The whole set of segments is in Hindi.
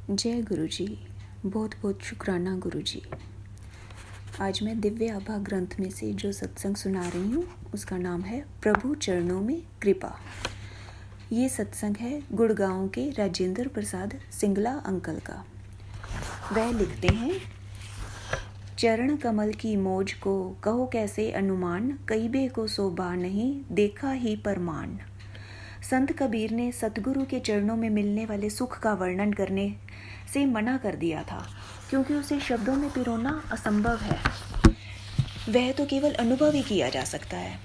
जय गुरु जी। बहुत बहुत शुक्राना गुरु जी। आज मैं दिव्य आभा ग्रंथ में से जो सत्संग सुना रही हूँ उसका नाम है प्रभु चरणों में कृपा। ये सत्संग है गुड़गांव के राजेंद्र प्रसाद सिंगला अंकल का। वह लिखते हैं, चरण कमल की मौज को कहो कैसे अनुमान, कईबे को सोबा नहीं देखा ही परमान। संत कबीर ने सतगुरु के चरणों में मिलने वाले सुख का वर्णन करने से मना कर दिया था, क्योंकि उसे शब्दों में पिरोना असंभव है। वह तो केवल अनुभव ही किया जा सकता है।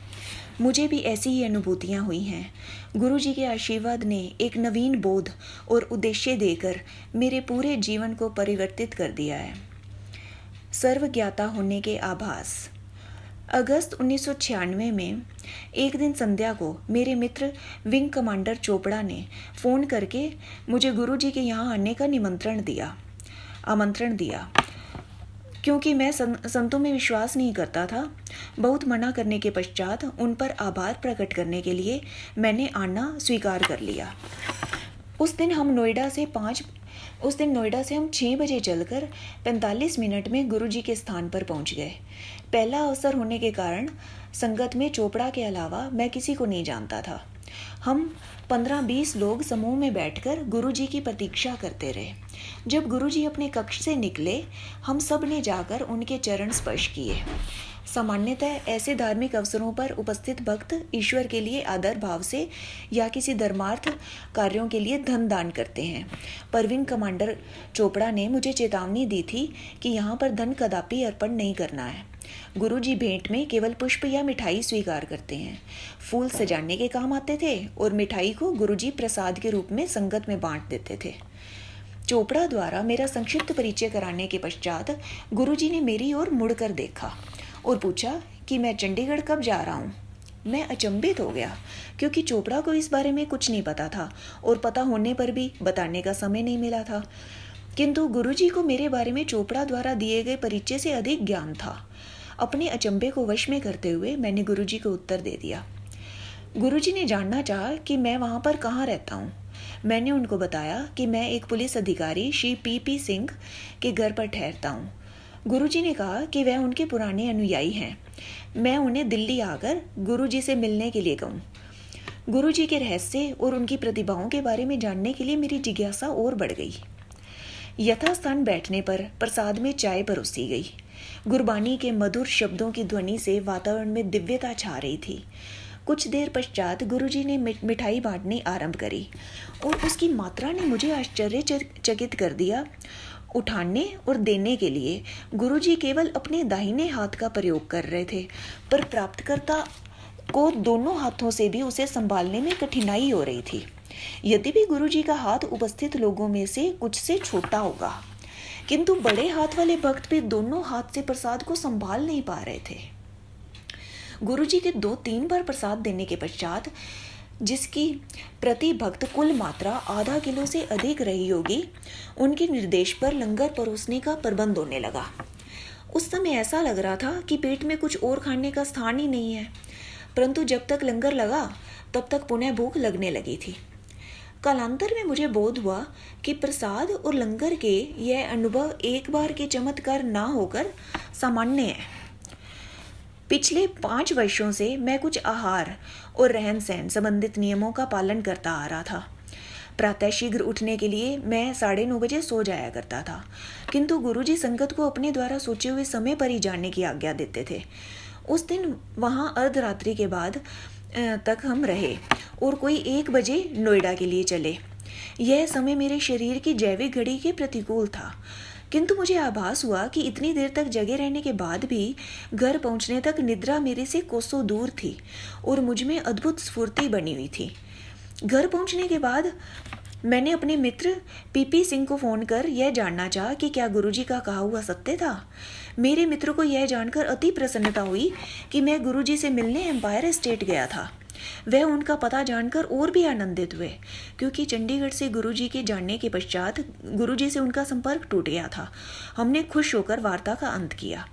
मुझे भी ऐसी ही अनुभूतियाँ हुई हैं। गुरु जी के आशीर्वाद ने एक नवीन बोध और उद्देश्य देकर मेरे पूरे जीवन को परिवर्तित कर दिया है। सर्वज्ञाता होने के आभास। अगस्त 1996 में एक दिन संध्या को मेरे मित्र विंग कमांडर चोपड़ा ने फ़ोन करके मुझे गुरुजी के यहाँ आने का आमंत्रण दिया। क्योंकि मैं संतों में विश्वास नहीं करता था, बहुत मना करने के पश्चात उन पर आभार प्रकट करने के लिए मैंने आना स्वीकार कर लिया। उस दिन नोएडा से हम 6 बजे चलकर 45 मिनट में गुरुजी के स्थान पर पहुंच गए। पहला अवसर होने के कारण संगत में चोपड़ा के अलावा मैं किसी को नहीं जानता था। हम 15-20 लोग समूह में बैठकर गुरुजी की प्रतीक्षा करते रहे। जब गुरुजी अपने कक्ष से निकले, हम सब ने जाकर उनके चरण स्पर्श किए। सामान्यतः ऐसे धार्मिक अवसरों पर उपस्थित भक्त ईश्वर के लिए आदर भाव से या किसी धर्मार्थ कार्यों के लिए धन दान करते हैं, पर विंग कमांडर चोपड़ा ने मुझे चेतावनी दी थी कि यहाँ पर धन कदापि अर्पण नहीं करना है। गुरुजी भेंट में केवल पुष्प या मिठाई स्वीकार करते हैं। फूल सजाने के काम आते थे और मिठाई को गुरुजी प्रसाद के रूप में संगत में बांट देते थे। चोपड़ा द्वारा मेरा संक्षिप्त परिचय कराने के पश्चात गुरुजी ने मेरी ओर मुड़कर देखा और पूछा कि मैं चंडीगढ़ कब जा रहा हूँ। मैं अचंभित हो गया, क्योंकि चोपड़ा को इस बारे में कुछ नहीं पता था और पता होने पर भी बताने का समय नहीं मिला था। किंतु गुरुजी को मेरे बारे में चोपड़ा द्वारा दिए गए परिचय से अधिक ज्ञान था। अपने अचंभे को वश में करते हुए मैंने गुरुजी को उत्तर दे दिया। गुरुजी ने जानना चाहा कि मैं वहाँ पर कहाँ रहता हूँ। मैंने उनको बताया कि मैं एक पुलिस अधिकारी श्री पी सिंह के घर पर ठहरता हूँ। गुरुजी ने कहा कि वह उनके पुराने अनुयायी हैं। मैं उन्हें दिल्ली आकर गुरुजी से मिलने के लिए कहूँ। गुरुजी के रहस्य और उनकी प्रतिभाओं के बारे में जानने के लिए मेरी जिज्ञासा और बढ़ गई। यथास्थान बैठने पर प्रसाद में चाय परोसी गई। गुरबानी के मधुर शब्दों की ध्वनि से वातावरण में दिव्यता छा रही थी। कुछ देर पश्चात गुरुजी ने मिठाई बांटनी आरंभ करी और उसकी मात्रा ने मुझे आश्चर्यचकित कर दिया। उठाने और देने के लिए गुरुजी केवल अपने दाहिने हाथ का प्रयोग कर रहे थे, पर प्राप्तकर्ता को दोनों हाथों से भी उसे संभालने में कठिनाई हो रही थी। यद्यपि गुरुजी का हाथ उपस्थित लोगों में से कुछ से छोटा होगा, किंतु बड़े हाथ वाले भक्त भी दोनों हाथ से प्रसाद को संभाल नहीं पा रहे थे। गुरुजी के 2-3 बार प्रसाद देने के पश्चात, जिसकी प्रति भक्त कुल मात्रा आधा किलो से अधिक रही होगी, उनके निर्देश पर लंगर परोसने का प्रबंध होने लगा। उस समय ऐसा लग रहा था कि पेट में कुछ और खाने का स्थान ही नहीं है, परंतु जब तक लंगर लगा तब तक पुनः भूख लगने लगी थी। कालांतर में मुझे बोध हुआ कि प्रसाद और लंगर के यह अनुभव एक बार के चमत्कार ना होकर सामान्य है। पिछले 5 वर्षों से मैं कुछ आहार और रहन सहन संबंधित नियमों का पालन करता आ रहा था। प्रातः शीघ्र उठने के लिए मैं 9:30 बजे सो जाया करता था, किंतु गुरुजी संगत को अपने द्वारा सोचे हुए समय पर ही जाने की आज्ञा देते थे। उस दिन वहाँ अर्धरात्रि के बाद तक हम रहे और कोई 1 बजे नोएडा के लिए चले। यह समय मेरे शरीर की जैविक घड़ी के प्रतिकूल था, किंतु मुझे आभास हुआ कि इतनी देर तक जगे रहने के बाद भी घर पहुंचने तक निद्रा मेरे से कोसों दूर थी और मुझ में अद्भुत स्फूर्ति बनी हुई थी। घर पहुंचने के बाद मैंने अपने मित्र पी सिंह को फ़ोन कर यह जानना चाहा कि क्या गुरुजी का कहा हुआ सत्य था। मेरे मित्र को यह जानकर अति प्रसन्नता हुई कि मैं गुरुजी से मिलने एम्पायर स्टेट गया था। वह उनका पता जानकर और भी आनंदित हुए, क्योंकि चंडीगढ़ से गुरुजी के जानने के पश्चात गुरुजी से उनका संपर्क टूट गया था। हमने खुश होकर वार्ता का अंत किया।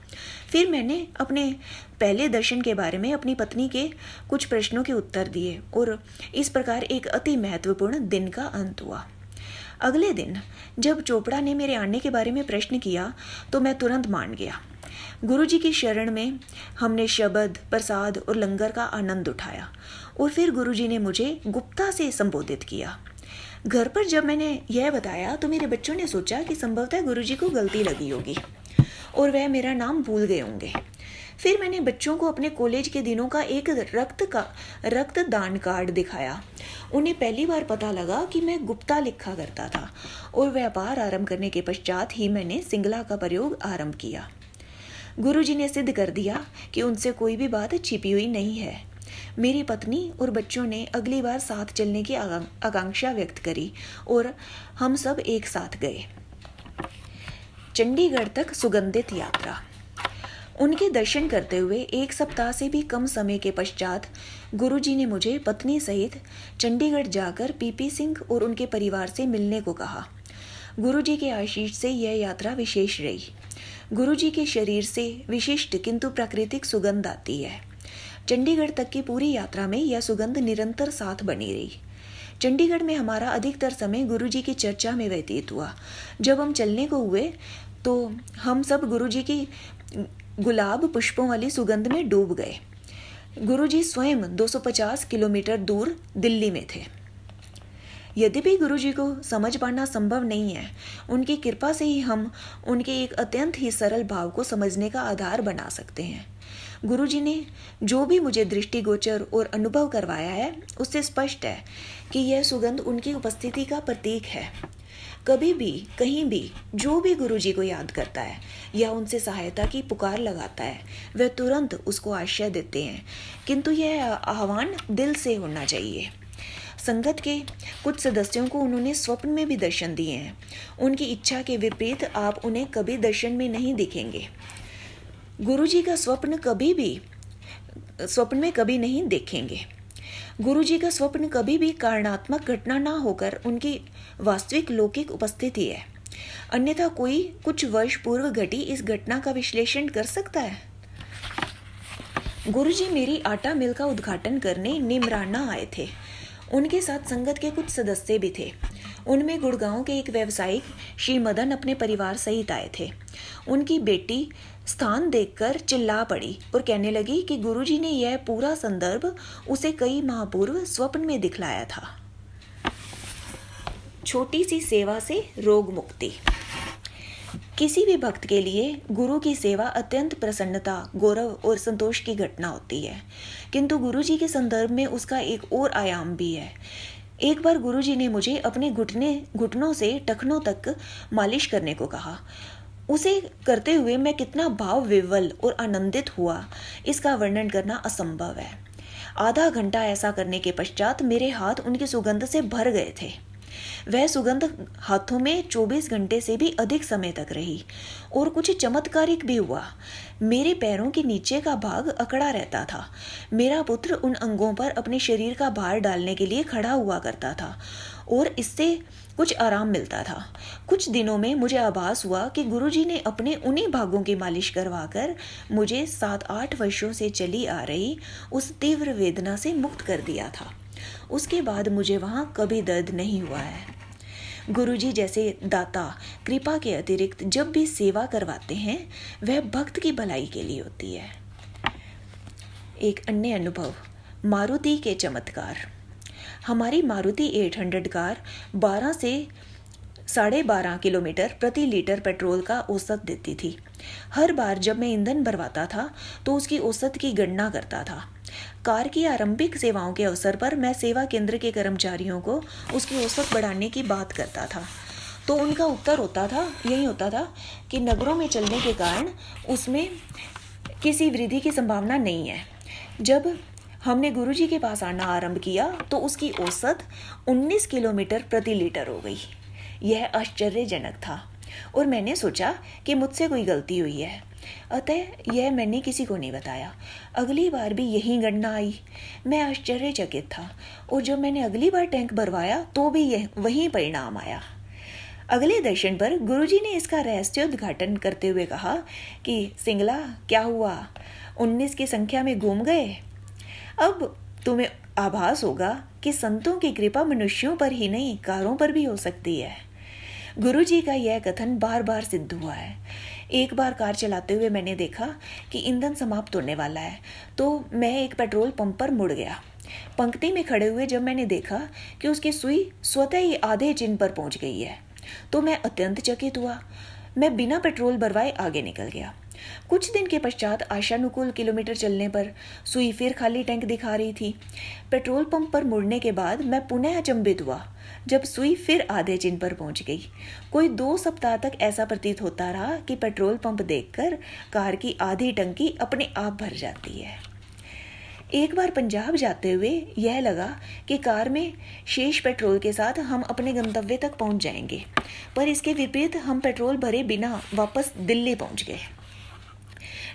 फिर मैंने अपने पहले दर्शन के बारे में अपनी पत्नी के कुछ प्रश्नों के उत्तर दिए और इस प्रकार एक अति महत्वपूर्ण दिन का अंत हुआ। अगले दिन जब चोपड़ा ने मेरे आने के बारे में प्रश्न किया तो मैं तुरंत मान गया। गुरुजी की शरण में हमने शब्द, प्रसाद और लंगर का आनंद उठाया और फिर गुरुजी ने मुझे गुप्ता से संबोधित किया। घर पर जब मैंने यह बताया तो मेरे बच्चों ने सोचा कि संभवतः गुरुजी को गलती लगी होगी और वह मेरा नाम भूल गए होंगे। फिर मैंने बच्चों को अपने कॉलेज के दिनों का एक रक्तदान कार्ड दिखाया। उन्हें पहली बार पता लगा कि मैं गुप्ता लिखा करता था और व्यापार आरंभ करने के पश्चात ही मैंने सिंगला का प्रयोग आरंभ किया। गुरुजी ने सिद्ध कर दिया कि उनसे कोई भी बात छिपी हुई नहीं है। मेरी पत्नी और बच्चों ने अगली बार साथ चलने की आकांक्षा व्यक्त करी और हम सब एक साथ गए। चंडीगढ़ तक सुगंधित यात्रा। उनके दर्शन करते हुए 1 सप्ताह से भी कम समय के पश्चात गुरुजी ने मुझे पत्नी सहित चंडीगढ़ जाकर पीपी सिंह और उनके परिवार से मिलने को कहा। गुरुजी के आशीष से यह यात्रा विशेष रही। गुरुजी के शरीर से विशिष्ट किंतु प्राकृतिक सुगंध आती है। चंडीगढ़ तक की पूरी यात्रा में यह सुगंध निरंतर साथ बनी रही। चंडीगढ़ में हमारा अधिकतर समय गुरुजी की चर्चा में व्यतीत हुआ। जब हम चलने को हुए तो हम सब गुरुजी की गुलाब पुष्पों वाली सुगंध में डूब गए। गुरुजी स्वयं 250 किलोमीटर दूर दिल्ली में थे। यद्यपि गुरुजी को समझ पाना संभव नहीं है, उनकी कृपा से ही हम उनके एक अत्यंत ही सरल भाव को समझने का आधार बना सकते हैं। गुरुजी ने जो भी मुझे दृष्टिगोचर और अनुभव करवाया है उससे स्पष्ट है कि यह सुगंध उनकी उपस्थिति का प्रतीक है। कभी भी कहीं भी जो भी गुरुजी को याद करता है या उनसे सहायता की पुकार लगाता है वह तुरंत उसको आश्रय देते हैं, किंतु यह आह्वान दिल से होना चाहिए। संगत के कुछ सदस्यों को उन्होंने स्वप्न में भी दर्शन दिए हैं। उनकी इच्छा के विपरीत आप उन्हें कभी दर्शन में नहीं दिखेंगे। गुरुजी का स्वप्न में कभी नहीं देखेंगे। गुरुजी का स्वप्न कभी भी कारणात्मक घटना ना होकर उनकी वास्तविक लौकिक उपस्थिति है। अन्यथा कोई कुछ वर्ष पूर्व घटी इस घटना का विश्लेषण कर सकता है। गुरुजी मेरी आटा मिल का उद्घाटन करने निमराना आए थे। उनके साथ संगत के कुछ सदस्य भी थे। उनमें गुड़गांव के एक व्यवसायिक श्री मदन अपने परिवार सहित आए थे। उनकी बेटी स्थान देखकर चिल्ला पड़ी और कहने लगी कि गुरुजी ने यह पूरा संदर्भ उसे कई माह पूर्व स्वप्न में दिखलाया था। छोटी सी सेवा से रोग मुक्ति। किसी भी भक्त के लिए गुरु की सेवा अत्यंत प्रसन्नता, गौरव और संतोष की घटना होती है, किंतु गुरुजी के संदर्भ में उसका एक और आयाम भी है। एक बार गुरुजी ने मुझे अपने घुटनों से टखनों तक मालिश करने को कहा। उसे करते हुए मैं कितना भाव विह्वल और आनंदित हुआ, इसका वर्णन करना असंभव है। आधा घंटा ऐसा करने के पश्चात मेरे हाथ उनकी सुगंध से भर गए थे। वह सुगंध हाथों में 24 घंटे से भी अधिक समय तक रही और कुछ चमत्कारिक भी हुआ। मेरे पैरों के नीचे का भाग अकड़ा रहता था। मेरा पुत्र उन अंगों पर अपने शरीर का भार डालने के लिए खड़ा हुआ करता था और इससे कुछ आराम मिलता था। कुछ दिनों में मुझे आभास हुआ कि गुरुजी ने अपने उन्हीं भागों की मालिश करवाकर मुझे 7-8 वर्षों से चली आ रही उस तीव्र वेदना से मुक्त कर दिया था। उसके बाद मुझे वहाँ कभी दर्द नहीं हुआ है। गुरुजी जैसे दाता कृपा के अतिरिक्त जब भी सेवा करवाते हैं वह भक्त की भलाई के लिए होती है। एक अन्य अनुभव, मारुति के चमत्कार। हमारी मारुति 800 कार 12 से 12.5 किलोमीटर प्रति लीटर पेट्रोल का औसत देती थी। हर बार जब मैं ईंधन भरवाता था तो उसकी औसत की गणना करता था। कार की आरंभिक सेवाओं के अवसर पर मैं सेवा केंद्र के कर्मचारियों को उसकी औसत बढ़ाने की बात करता था, तो उनका उत्तर यही होता था कि नगरों में चलने के कारण उसमें किसी वृद्धि की संभावना नहीं है। जब हमने गुरुजी के पास आना आरंभ किया तो उसकी औसत 19 किलोमीटर प्रति लीटर हो गई। यह आश्चर्यजनक था और मैंने सोचा कि मुझसे कोई गलती हुई है, अतः यह मैंने किसी को नहीं बताया। अगली बार भी यही गणना आई। मैं आश्चर्यचकित था और जब मैंने अगली बार टैंक भरवाया तो भी वही परिणाम आया। अगले दर्शन पर गुरुजी ने इसका रहस्योद्घाटन करते हुए कहा कि सिंगला, क्या हुआ, 19 की संख्या में घूम गए? अब तुम्हें आभास होगा कि संतों की कृपा मनुष्यों पर ही नहीं कारों पर भी हो सकती है। गुरुजी का यह कथन बार बार सिद्ध हुआ है। एक बार कार चलाते हुए मैंने देखा कि ईंधन समाप्त होने वाला है, तो मैं एक पेट्रोल पंप पर मुड़ गया। पंक्ति में खड़े हुए जब मैंने देखा कि उसकी सुई स्वतः ही आधे चिन्ह पर पहुंच गई है, तो मैं अत्यंत चकित हुआ। मैं बिना पेट्रोल भरवाए आगे निकल गया। कुछ दिन के पश्चात आशानुकूल किलोमीटर चलने पर सुई फिर खाली टैंक दिखा रही थी। पेट्रोल पंप पर मुड़ने के बाद मैं पुनः अचंभित हुआ जब सुई फिर आधे चिन्ह पर पहुंच गई। कोई 2 सप्ताह तक ऐसा प्रतीत होता रहा कि पेट्रोल पंप देखकर कार की आधी टंकी अपने आप भर जाती है। एक बार पंजाब जाते हुए यह लगा कि कार में शेष पेट्रोल के साथ हम अपने गंतव्य तक पहुंच जाएंगे, पर इसके विपरीत हम पेट्रोल भरे बिना वापस दिल्ली पहुंच गए।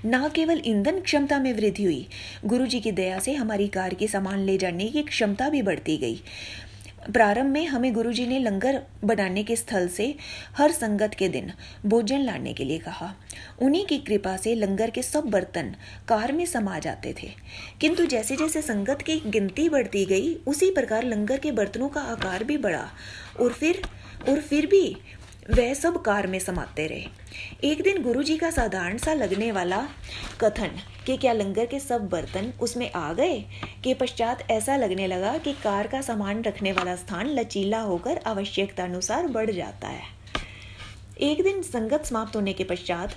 न केवल ईंधन क्षमता में वृद्धि हुई, गुरुजी की दया से हमारी कार की सामान ले जाने की क्षमता भी बढ़ती गई। प्रारंभ में हमें गुरुजी ने लंगर बनाने के स्थल से हर संगत के दिन भोजन लाने के लिए कहा। उन्हीं की कृपा से लंगर के सब बर्तन कार में समा जाते थे, किंतु जैसे जैसे संगत की गिनती बढ़ती गई उसी प्रकार लंगर के बर्तनों का आकार भी बढ़ा और फिर भी वह सब कार में समाते रहे। एक दिन गुरुजी का साधारण सा लगने वाला कथन कि क्या लंगर के सब बर्तन उसमें आ गए के पश्चात ऐसा लगने लगा कि कार का सामान रखने वाला स्थान लचीला होकर आवश्यकता अनुसार बढ़ जाता है। एक दिन संगत समाप्त होने के पश्चात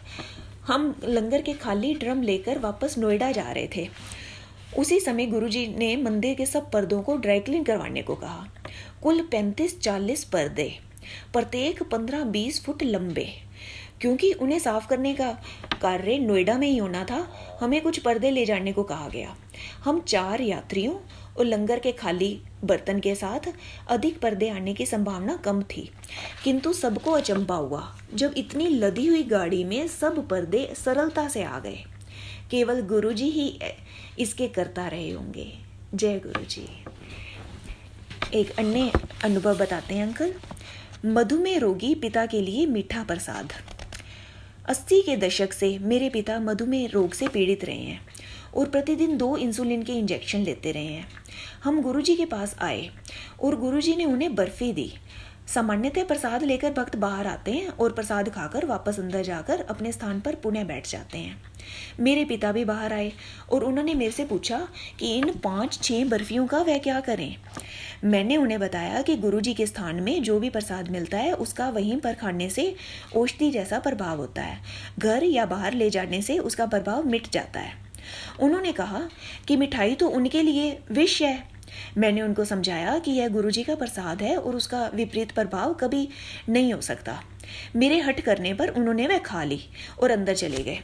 हम लंगर के खाली ड्रम लेकर वापस नोएडा जा रहे थे। उसी समय गुरुजी ने मंदिर के सब पर्दों को ड्राई क्लीन करवाने को कहा। कुल 35-40 पर्दे, प्रत्येक 15-20 फुट लंबे। क्योंकि उन्हें साफ करने का कार्य नोएडा में ही होना था, हमें कुछ पर्दे ले जाने को कहा गया। हम 4 यात्रियों और लंगर के खाली बर्तन के साथ अधिक पर्दे आने की संभावना कम थी, किंतु सबको अचंभा हुआ जब इतनी लदी हुई गाड़ी में सब पर्दे सरलता से आ गए। केवल गुरुजी ही इसके करता रहे होंगे। जय गुरुजी। एक अन्य अनुभव बताते हैं अंकल। मधुमेह रोगी पिता के लिए मीठा प्रसाद। 80 के दशक से मेरे पिता मधुमेह रोग से पीड़ित रहे हैं और प्रतिदिन 2 इंसुलिन के इंजेक्शन लेते रहे हैं। हम गुरुजी के पास आए और गुरुजी ने उन्हें बर्फी दी। सामान्यतः प्रसाद लेकर भक्त बाहर आते हैं और प्रसाद खाकर वापस अंदर जाकर अपने स्थान पर पुनः बैठ जाते हैं। मेरे पिता भी बाहर आए और उन्होंने मेरे से पूछा कि इन 5-6 बर्फियों का वह क्या करें। मैंने उन्हें बताया कि गुरुजी के स्थान में जो भी प्रसाद मिलता है उसका वहीं पर खाने से औषधि जैसा प्रभाव होता है, घर या बाहर ले जाने से उसका प्रभाव मिट जाता है। उन्होंने कहा कि मिठाई तो उनके लिए विष है। मैंने उनको समझाया कि यह गुरुजी का प्रसाद है और उसका विपरीत प्रभाव कभी नहीं हो सकता। मेरे हट करने पर उन्होंने वह खा ली और अंदर चले गए।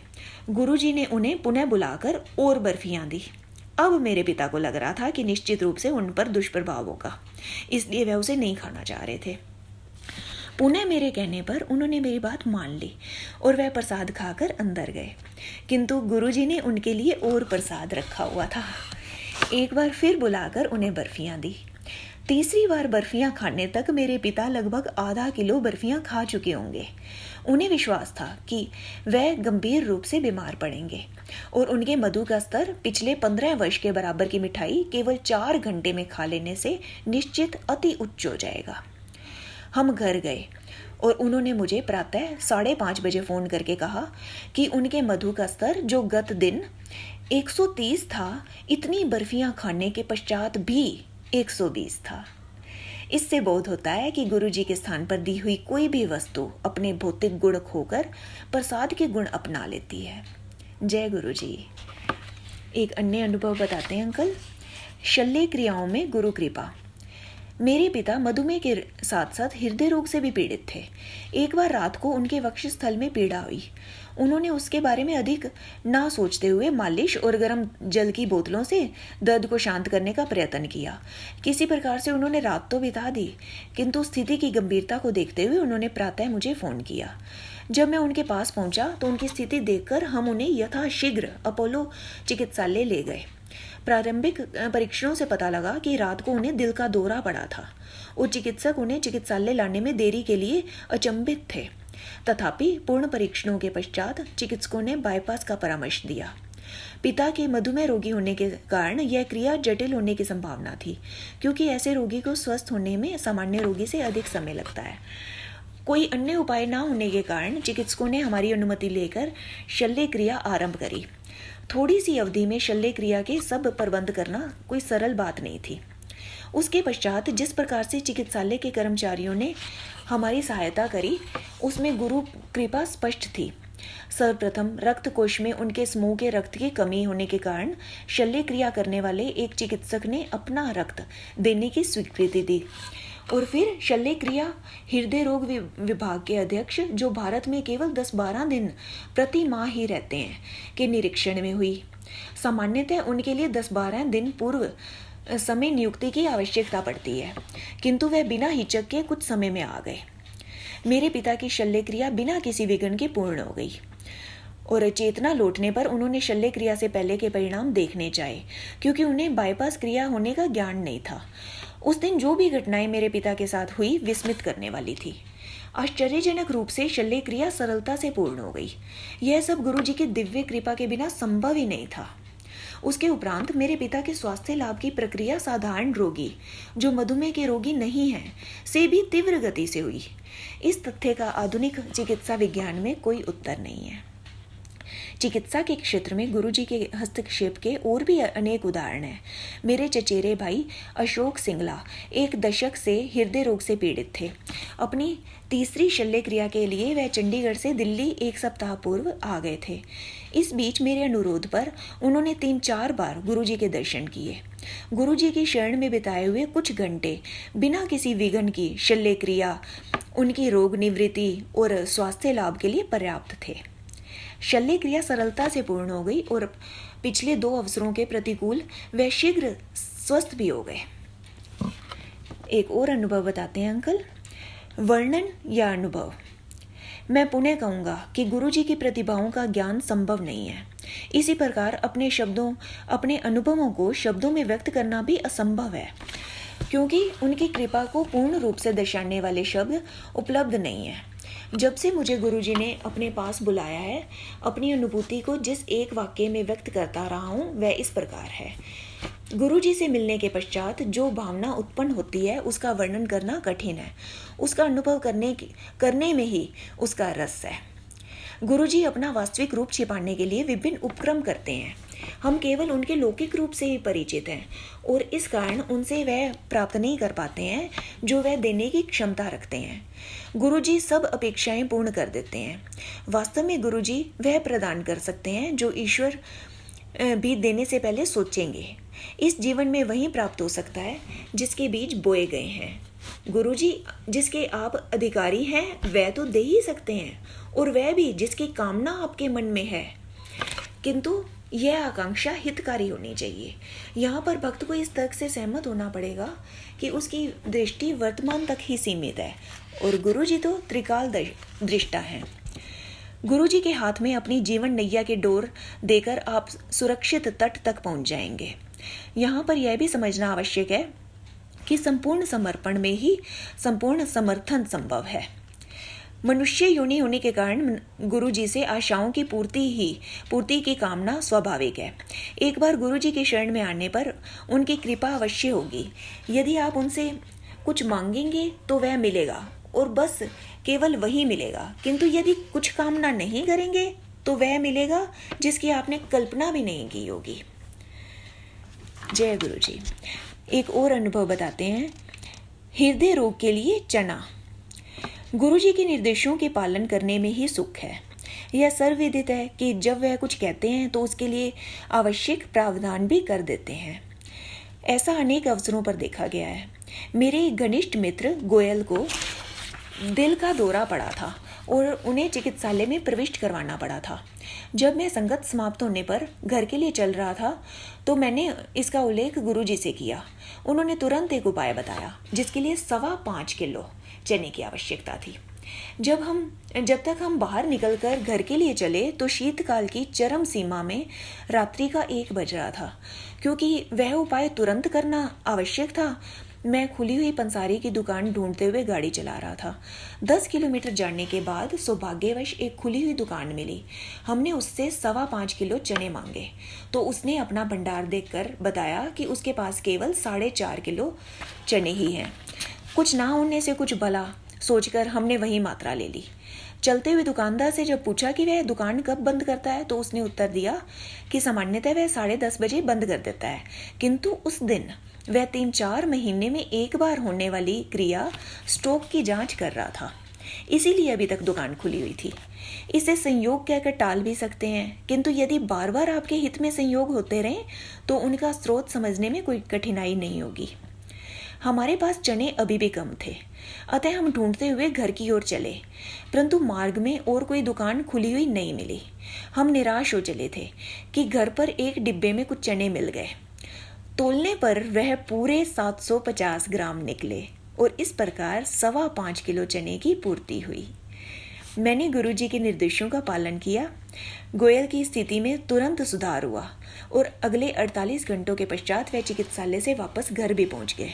गुरुजी ने उन्हें पुनः बुलाकर और बर्फियां दी। अब मेरे पिता को लग रहा था कि निश्चित रूप से उन पर दुष्प्रभाव होगा, इसलिए वह उसे नहीं खाना चाह रहे थे। पुनः मेरे कहने पर उन्होंने मेरी बात मान ली और वह प्रसाद खाकर अंदर गए, किंतु गुरुजी ने उनके लिए और प्रसाद रखा हुआ था। एक बार फिर बुलाकर उन्हें बर्फियां दी। तीसरी बार बर्फियां खाने तक मेरे पिता लगभग आधा किलो बर्फियां खा चुके होंगे। उन्हें विश्वास था कि वह गंभीर रूप से बीमार पड़ेंगे और उनके मधु का स्तर पिछले 15 वर्ष के बराबर की मिठाई केवल 4 घंटे में खा लेने से निश्चित अति उच्च हो जाएगा। हम घर गए और उन्होंने मुझे प्रातः 5:30 बजे फ़ोन करके कहा कि उनके मधु का स्तर जो गत दिन 130 था, इतनी बर्फियां खाने के पश्चात भी 120 था। इससे बोध होता है कि गुरुजी के स्थान पर दी हुई कोई भी वस्तु अपने भौतिक गुण खोकर प्रसाद के गुण अपना लेती है। जय गुरुजी। एक अन्य अनुभव बताते हैं अंकल। शल्य क्रियाओं में गुरु कृपा। मेरे पिता मधुमेह के साथ साथ हृदय रोग से भी पीड़ित थे। एक बार रात को उनके वक्षस्थल में पीड़ा हुई। उन्होंने उसके बारे में अधिक ना सोचते हुए मालिश और गर्म जल की बोतलों से दर्द को शांत करने का प्रयत्न किया। किसी प्रकार से उन्होंने रात तो बिता दी, किंतु स्थिति की गंभीरता को देखते हुए उन्होंने प्रातः मुझे फ़ोन किया। जब मैं उनके पास पहुंचा तो उनकी स्थिति देखकर हम उन्हें यथाशीघ्र अपोलो चिकित्सालय ले गए। प्रारंभिक परीक्षणों से पता लगा कि रात को उन्हें दिल का दौरा पड़ा था और चिकित्सक उन्हें चिकित्सालय लाने में देरी के लिए अचंभित थे। तथापि पूर्ण परीक्षणों के पश्चात चिकित्सकों ने बाईपास का परामर्श दिया। पिता के मधुमेह रोगी होने के कारण यह क्रिया जटिल होने की संभावना थी, क्योंकि ऐसे रोगी को स्वस्थ होने में सामान्य रोगी से अधिक समय लगता है। कोई अन्य उपाय ना होने के कारण चिकित्सकों ने हमारी अनुमति लेकर शल्य क्रिया आरंभ करी। थोड़ी सी अवधि में शल्य क्रिया के सब प्रबंध करना कोई सरल बात नहीं थी। उसके पश्चात जिस प्रकार से चिकित्सालय के कर्मचारियों ने हमारी सहायता करी उसमें गुरु कृपा स्पष्ट थी। सर्वप्रथम रक्त कोश में उनके समूह के रक्त की कमी होने के कारण शल्य क्रिया करने वाले एक चिकित्सक ने अपना रक्त देने की स्वीकृति दी और फिर शल्य क्रिया हृदय रोग विभाग के अध्यक्ष, जो भारत में केवल 10-12 दिन प्रति माह ही रहते हैं, के निरीक्षण में हुई। सामान्यतः उनके लिए 10-12 दिन पूर्व समय नियुक्ति की आवश्यकता पड़ती है, किंतु वह बिना हिचक के कुछ समय में आ गए। मेरे पिता की शल्य क्रिया बिना किसी विघ्न के पूर्ण हो गई और चेतना लौटने पर उन्होंने शल्य क्रिया से पहले के परिणाम देखने चाहे, क्योंकि उन्हें बाईपास क्रिया होने का ज्ञान नहीं था। उस दिन जो भी घटनाएं मेरे पिता के साथ हुई विस्मित करने वाली थी। आश्चर्यजनक रूप से शल्य क्रिया सरलता से पूर्ण हो गई। यह सब गुरु जी की दिव्य कृपा के बिना संभव ही नहीं था। उसके उपरांत मेरे पिता के स्वास्थ्य लाभ की प्रक्रिया साधारण रोगी, जो मधुमेह के रोगी नहीं हैं, से भी तीव्र गति से हुई। इस तथ्य का आधुनिक चिकित्सा विज्ञान में कोई उत्तर नहीं है। चिकित्सा के क्षेत्र में गुरुजी के हस्तक्षेप के और भी अनेक उदाहरण हैं। मेरे चचेरे भाई अशोक सिंगला 1 दशक से हृदय रोग से पीड़ित थे। अपनी तीसरी शल्य क्रिया के लिए वह चंडीगढ़ से दिल्ली 1 सप्ताह पूर्व आ गए थे। इस बीच मेरे अनुरोध पर उन्होंने 3-4 बार गुरुजी के दर्शन किए। गुरुजी की शरण में बिताए हुए कुछ घंटे बिना किसी विघ्न की शल्य क्रिया उनकी रोग निवृत्ति और स्वास्थ्य लाभ के लिए पर्याप्त थे। शल्य क्रिया सरलता से पूर्ण हो गई और पिछले 2 अवसरों के प्रतिकूल वे शीघ्र स्वस्थ भी हो गए। एक और अनुभव बताते हैं अंकल। वर्णन या अनुभव। मैं पुनः कहूँगा कि गुरुजी की प्रतिभाओं का ज्ञान संभव नहीं है। इसी प्रकार अपने अनुभवों को शब्दों में व्यक्त करना भी असंभव है, क्योंकि उनकी कृपा को पूर्ण रूप से दर्शाने वाले शब्द उपलब्ध नहीं है। जब से मुझे गुरुजी ने अपने पास बुलाया है, अपनी अनुभूति को जिस एक वाक्य में व्यक्त करता रहा हूँ वह इस प्रकार है। गुरुजी से मिलने के पश्चात जो भावना उत्पन्न होती है उसका वर्णन करना कठिन है। उसका अनुभव करने में ही उसका रस है। गुरुजी अपना वास्तविक रूप छिपाने के लिए विभिन्न उपक्रम करते हैं। हम केवल उनके लौकिक रूप से ही परिचित हैं और इस कारण उनसे वह प्राप्त नहीं कर पाते हैं जो वह देने की क्षमता रखते हैं। गुरुजी सब अपेक्षाएं पूर्ण कर देते हैं। वास्तव में गुरुजी वह प्रदान कर सकते हैं जो ईश्वर भी देने से पहले सोचेंगे। इस जीवन में वही प्राप्त हो सकता है जिसके बीज बोए गए हैं। गुरुजी जिसके आप अधिकारी हैं वह तो दे ही सकते हैं, और वह भी जिसकी कामना आपके मन में है, किंतु यह आकांक्षा हितकारी होनी चाहिए। यहाँ पर भक्त को इस तर्क से सहमत होना पड़ेगा कि उसकी दृष्टि वर्तमान तक ही सीमित है और गुरुजी तो त्रिकाल दृष्टा हैं। गुरुजी के हाथ में अपनी जीवन नैया के डोर देकर आप सुरक्षित तट तक पहुंच जाएंगे। यहाँ पर यह भी समझना आवश्यक है कि संपूर्ण समर्पण में ही संपूर्ण समर्थन संभव है। मनुष्य योनि होने के कारण गुरुजी से आशाओं की पूर्ति की कामना स्वाभाविक है। एक बार गुरुजी के शरण में आने पर उनकी कृपा अवश्य होगी। यदि आप उनसे कुछ मांगेंगे तो वह मिलेगा और बस केवल वही मिलेगा, किंतु यदि कुछ कामना नहीं करेंगे तो वह मिलेगा जिसकी आपने कल्पना भी नहीं की होगी। जय गुरुजी। एक और अनुभव बताते हैं। हृदय रोग के लिए चना। गुरुजी के निर्देशों के पालन करने में ही सुख है। यह सर्वविदित है कि जब वह कुछ कहते हैं तो उसके लिए आवश्यक प्रावधान भी कर देते हैं। ऐसा अनेक अवसरों पर देखा गया है। मेरे एक घनिष्ठ मित्र गोयल को दिल का दौरा पड़ा था और उन्हें चिकित्सालय में प्रविष्ट करवाना पड़ा था। जब मैं संगत समाप्त होने पर घर के लिए चल रहा था तो मैंने इसका उल्लेख गुरुजी से किया। उन्होंने तुरंत एक उपाय बताया जिसके लिए 5.25 किलो चने की आवश्यकता थी। जब तक हम बाहर निकलकर घर के लिए चले तो शीतकाल की चरम सीमा में रात्रि का 1 बज रहा था। क्योंकि वह उपाय तुरंत करना आवश्यक था, मैं खुली हुई पंसारी की दुकान ढूंढते हुए गाड़ी चला रहा था। 10 किलोमीटर जाने के बाद सौभाग्यवश एक खुली हुई दुकान मिली। हमने उससे 5.25 किलो चने मांगे तो उसने अपना भंडार देखकर बताया कि उसके पास केवल 4.5 किलो चने ही हैं। कुछ ना होने से कुछ भला, सोचकर हमने वही मात्रा ले ली। चलते हुए दुकानदार से जब पूछा कि वह दुकान कब बंद करता है, तो उसने उत्तर दिया कि सामान्यतः वह 10:30 बजे बंद कर देता है, किंतु उस दिन वह 3-4 महीने में एक बार होने वाली क्रिया स्टॉक की जांच कर रहा था, इसीलिए अभी तक दुकान खुली हुई थी। इसे संयोग कहकर टाल भी सकते हैं, किंतु यदि बार बार आपके हित में संयोग होते रहें तो उनका स्रोत समझने में कोई कठिनाई नहीं होगी। हमारे पास चने अभी भी कम थे, अतः हम ढूंढते हुए घर की ओर चले, परंतु मार्ग में और कोई दुकान खुली हुई नहीं मिली। हम निराश हो चले थे कि घर पर एक डिब्बे में कुछ चने मिल गए। तोलने पर वह पूरे 750 ग्राम निकले और इस प्रकार 5.25 किलो चने की पूर्ति हुई। मैंने गुरुजी के निर्देशों का पालन किया। गोयल की स्थिति में तुरंत सुधार हुआ और अगले 48 घंटों के पश्चात वह चिकित्सालय से वापस घर भी पहुंच गए।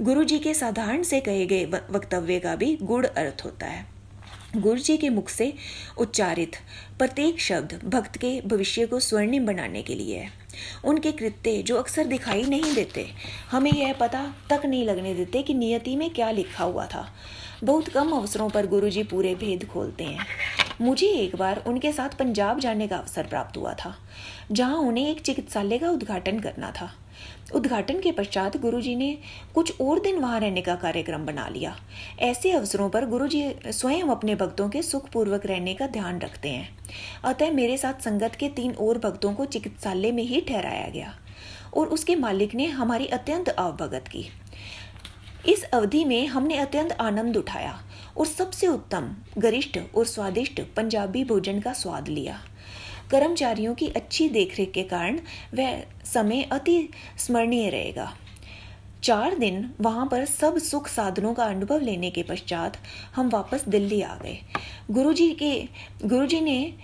गुरुजी के साधारण से कहे गए वक्तव्य का भी गूढ़ अर्थ होता है। गुरुजी के मुख से उच्चारित प्रत्येक शब्द भक्त के भविष्य को स्वर्णिम बनाने के लिए है। उनके कृत्य जो अक्सर दिखाई नहीं देते, हमें यह पता तक नहीं लगने देते कि नियति में क्या लिखा हुआ था। बहुत कम अवसरों पर गुरुजी पूरे भेद खोलते हैं। मुझे एक बार उनके साथ पंजाब जाने का अवसर प्राप्त हुआ था, जहां उन्हें एक चिकित्सालय का उद्घाटन करना था। उद्घाटन के पश्चात गुरुजी ने कुछ और दिन वहां रहने का कार्यक्रम बना लिया। ऐसे अवसरों पर गुरुजी स्वयं अपने भक्तों के सुखपूर्वक रहने का ध्यान रखते हैं, अतः मेरे साथ संगत के 3 और भक्तों को चिकित्सालय में ही ठहराया गया और उसके मालिक ने हमारी अत्यंत आवभगत की। इस अवधि में हमने अत्यंत आनंद उठाया और सबसे उत्तम, गरिष्ठ और स्वादिष्ट पंजाबी भोजन का स्वाद लिया। कर्मचारियों की अच्छी देखरेख के कारण वह समय अति स्मरणीय रहेगा। 4 दिन वहां पर सब सुख साधनों का अनुभव लेने के पश्चात हम वापस दिल्ली आ गए। गुरुजी ने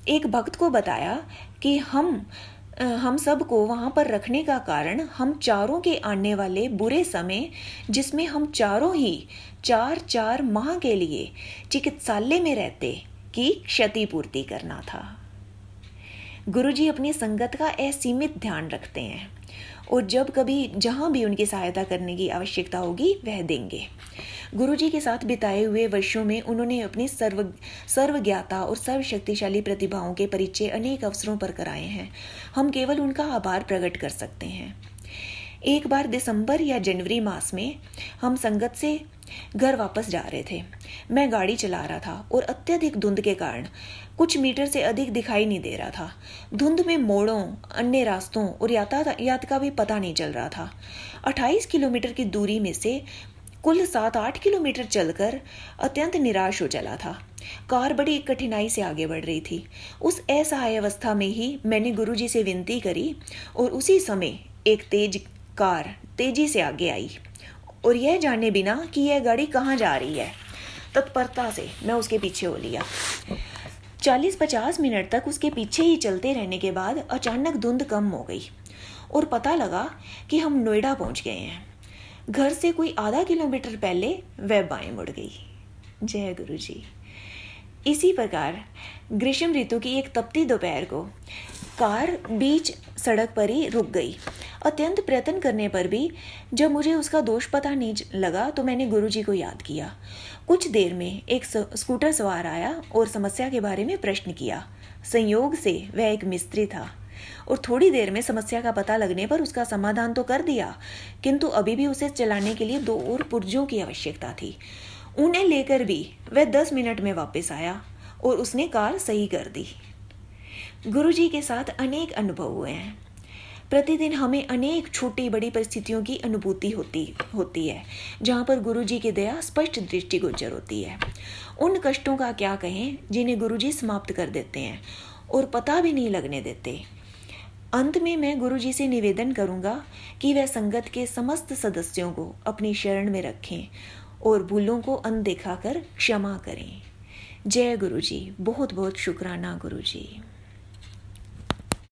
एक भक्त को बताया कि हम सबको वहां पर रखने का कारण हम चारों के आने वाले बुरे समय, जिसमें हम चारों ही 4 माह के लिए चिकित्सालय में रहते, की क्षतिपूर्ति करना था। गुरुजी अपनी संगत का असीमित ध्यान रखते हैं और जब कभी जहां भी उनकी सहायता करने की आवश्यकता होगी वह देंगे। गुरुजी के साथ बिताए हुए वर्षों में उन्होंने अपनी सर्वज्ञाता और सर्वशक्तिशाली प्रतिभाओं के परिचय अनेक अवसरों पर कराए हैं। हम केवल उनका आभार प्रकट कर सकते हैं। एक बार दिसंबर या जनवरी मास में हम संगत से घर वापस जा रहे थे। मैं गाड़ी चला रहा था और अत्यधिक धुंध के कारण कुछ मीटर से अधिक दिखाई नहीं दे रहा था। धुंध में मोड़ों, अन्य रास्तों और यातायात का भी पता नहीं चल रहा था। 28 किलोमीटर की दूरी में से कुल 7-8 किलोमीटर चलकर अत्यंत निराश हो चला था। कार बड़ी कठिनाई से आगे बढ़ रही थी। उस असहाय अवस्था में ही मैंने गुरुजी से विनती करी और उसी समय एक तेज कार तेजी से आगे आई और यह जाने बिना कि यह गाड़ी कहाँ जा रही है, तत्परता से मैं उसके पीछे हो लिया। 40-50 मिनट तक उसके पीछे ही चलते रहने के बाद अचानक धुंध कम हो गई और पता लगा कि हम नोएडा पहुंच गए हैं। घर से कोई आधा किलोमीटर पहले वह बाएं मुड़ गई। जय गुरु जी। इसी प्रकार ग्रीष्म ऋतु की एक तपती दोपहर को कार बीच सड़क पर ही रुक गई। अत्यंत प्रयत्न करने पर भी जब मुझे उसका दोष पता नहीं लगा तो मैंने गुरुजी को याद किया। कुछ देर में एक स्कूटर सवार आया और समस्या के बारे में प्रश्न किया। संयोग से वह एक मिस्त्री था और थोड़ी देर में समस्या का पता लगने पर उसका समाधान तो कर दिया, किंतु अभी भी उसे चलाने के लिए 2 और पुर्जों की आवश्यकता थी। उन्हें लेकर भी वह 10 मिनट में वापस आया और उसने कार सही कर दी। गुरुजी के साथ अनेक अनुभव हुए हैं। प्रतिदिन हमें अनेक छोटी बड़ी परिस्थितियों की अनुभूति होती है जहाँ पर गुरुजी की दया स्पष्ट दृष्टिगोचर होती है। उन कष्टों का क्या कहें जिन्हें गुरुजी समाप्त कर देते हैं और पता भी नहीं लगने देते। अंत में मैं गुरुजी से निवेदन करूंगा कि वह संगत के समस्त सदस्यों को अपनी शरण में रखें और भूलों को अनदेखा कर क्षमा करें। जय गुरुजी। बहुत बहुत शुक्राना गुरुजी।